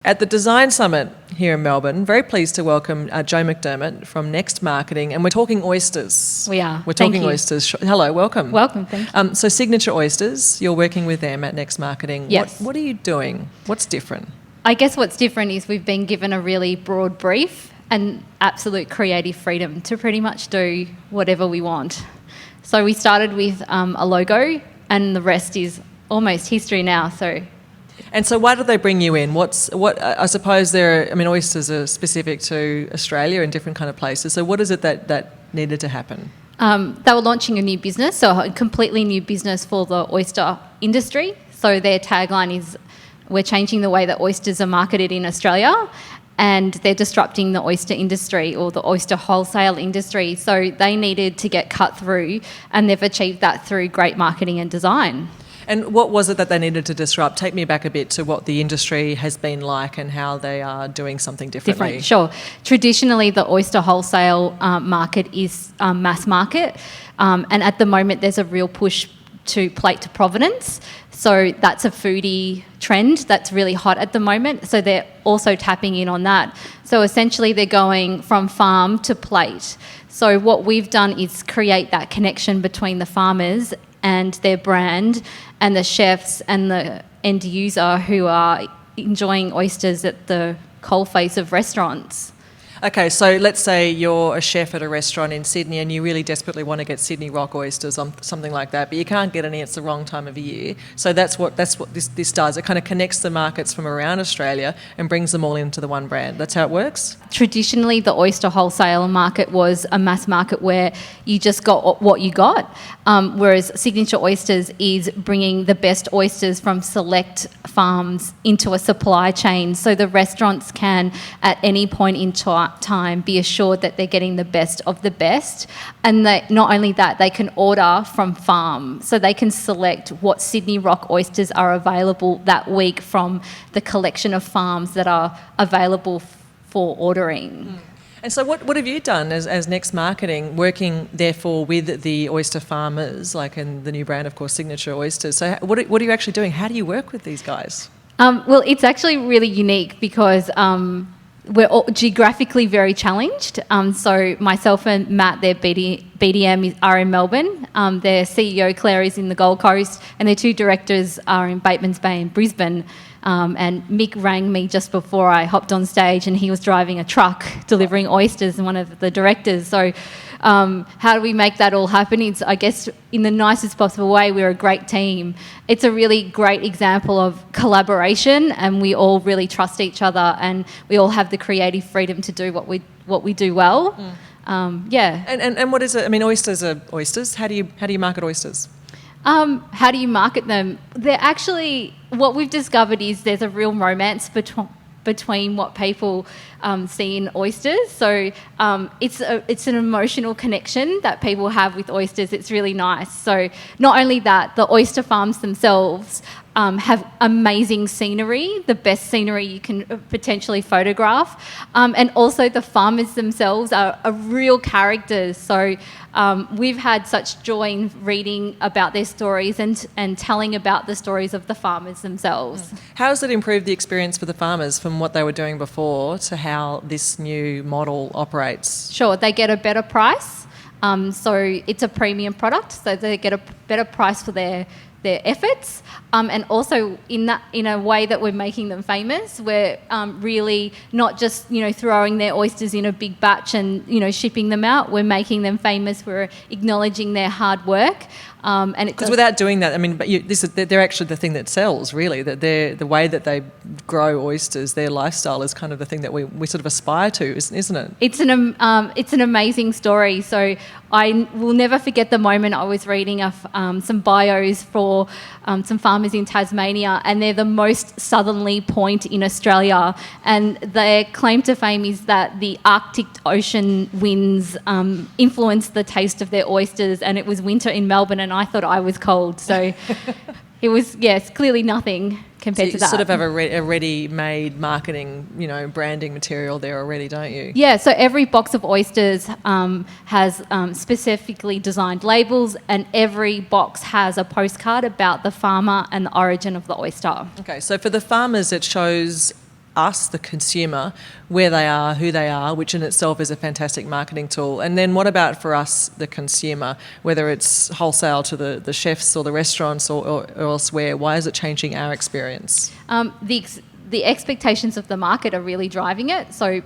At the Design Summit here in Melbourne, very pleased to welcome Jo McDermott from Next Marketing, and we're talking oysters. We are. We're talking oysters. Hello, welcome. Welcome, thank you. So Signature Oysters, you're working with them at Next Marketing. Yes. What are you doing? What's different? I guess what's different is we've been given a really broad brief and absolute creative freedom to pretty much do whatever we want. So we started with a logo, and the rest is almost history now. And so why did they bring you in? I suppose oysters are specific to Australia and different kind of places. So what is it that needed to happen? They were launching a new business, so a completely new business for the oyster industry. So their tagline is, we're changing the way that oysters are marketed in Australia, and they're disrupting the oyster industry or the oyster wholesale industry. So they needed to get cut through, and they've achieved that through great marketing and design. And what was it that they needed to disrupt? Take me back a bit to what the industry has been like and how they are doing something differently. Sure. Traditionally, the oyster wholesale market is mass market, and at the moment there's a real push to plate to provenance. So that's a foodie trend that's really hot at the moment. So they're also tapping in on that. So essentially they're going from farm to plate. So what we've done is create that connection between the farmers and their brand and the chefs and the end user who are enjoying oysters at the coalface of restaurants. Okay, so let's say you're a chef at a restaurant in Sydney and you really desperately want to get Sydney rock oysters or something like that, but you can't get any, it's the wrong time of year. So that's what this does. It kind of connects the markets from around Australia and brings them all into the one brand. That's how it works? Traditionally, the oyster wholesale market was a mass market where you just got what you got, whereas Signature Oysters is bringing the best oysters from select farms into a supply chain, so the restaurants can, at any point in time, be assured that they're getting the best of the best. And not only that, they can order from farm, so they can select what Sydney rock oysters are available that week from the collection of farms that are available for ordering. And so what have you done as Next Marketing, working therefore with the oyster farmers, like in the new brand, of course, Signature Oysters? So what are you actually doing? How do you work with these guys? Well, it's actually really unique because we're all geographically very challenged. So myself and Matt, their BDM, are in Melbourne. Their CEO, Claire, is in the Gold Coast, and their two directors are in Batemans Bay and Brisbane. And Mick rang me just before I hopped on stage, and he was driving a truck delivering oysters, and one of the directors. So how do we make that all happen? It's, I guess, in the nicest possible way, we're a great team. It's a really great example of collaboration, and we all really trust each other, and we all have the creative freedom to do what we do well. Yeah. And what is it? I mean, oysters are oysters. How do you market oysters? How do you market them? They're actually, what we've discovered is there's a real romance between what people see in oysters. So it's an emotional connection that people have with oysters. It's really nice. So not only that, the oyster farms themselves have amazing scenery, the best scenery you can potentially photograph. And also the farmers themselves are real characters. So we've had such joy in reading about their stories and telling about the stories of the farmers themselves. How has it improved the experience for the farmers from what they were doing before to how this new model operates? Sure, they get a better price. So it's a premium product, so they get a better price for their efforts, and also in a way that we're making them famous. We're really not just throwing their oysters in a big batch and shipping them out. We're making them famous. We're acknowledging their hard work. Because without doing that, I mean, they're actually the thing that sells, really. That the way that they grow oysters, their lifestyle is kind of the thing that we sort of aspire to, isn't it? It's an amazing story. So I will never forget the moment I was reading some bios for some farmers in Tasmania, and they're the most southerly point in Australia, and their claim to fame is that the Arctic Ocean winds influenced the taste of their oysters, and it was winter in Melbourne, and I thought I was cold. So it was, yes, clearly nothing compared to that. You sort of have a ready-made marketing, branding material there already, don't you? Yeah, so every box of oysters has specifically designed labels, and every box has a postcard about the farmer and the origin of the oyster. Okay, so for the farmers, it shows us, the consumer, where they are, who they are, which in itself is a fantastic marketing tool. And then what about for us, the consumer, whether it's wholesale to the chefs or the restaurants or elsewhere? Why is it changing our experience? The expectations of the market are really driving it. So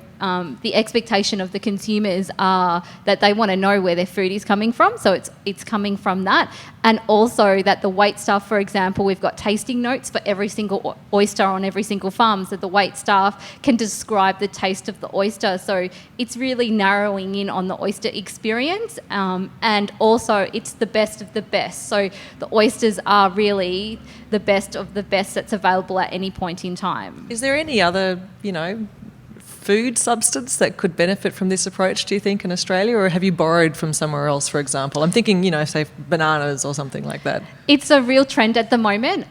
the expectation of the consumers are that they want to know where their food is coming from. So it's coming from that. And also that the wait staff, for example, we've got tasting notes for every single oyster on every single farm, so the wait staff can describe the taste of the oyster. So it's really narrowing in on the oyster experience. And also it's the best of the best. So the oysters are really the best of the best that's available at any point in time. Is there any other, food substance that could benefit from this approach, do you think, in Australia, or have you borrowed from somewhere else, for example? I'm thinking, say bananas or something like that. It's a real trend at the moment.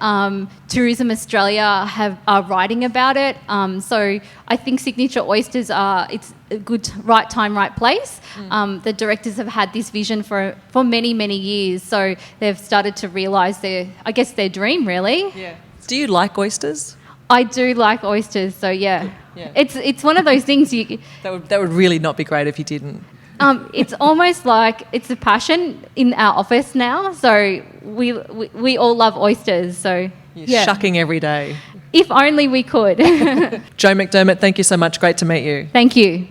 Tourism Australia are writing about it. So I think Signature Oysters it's a good right time, right place. The directors have had this vision for many, many years. So they've started to realise their dream, really. Yeah. Do you like oysters? I do like oysters, so yeah. It's one of those things That would really not be great if you didn't. It's almost like it's a passion in our office now. So we all love oysters. So You're shucking every day. If only we could. Jo McDermott, thank you so much. Great to meet you. Thank you.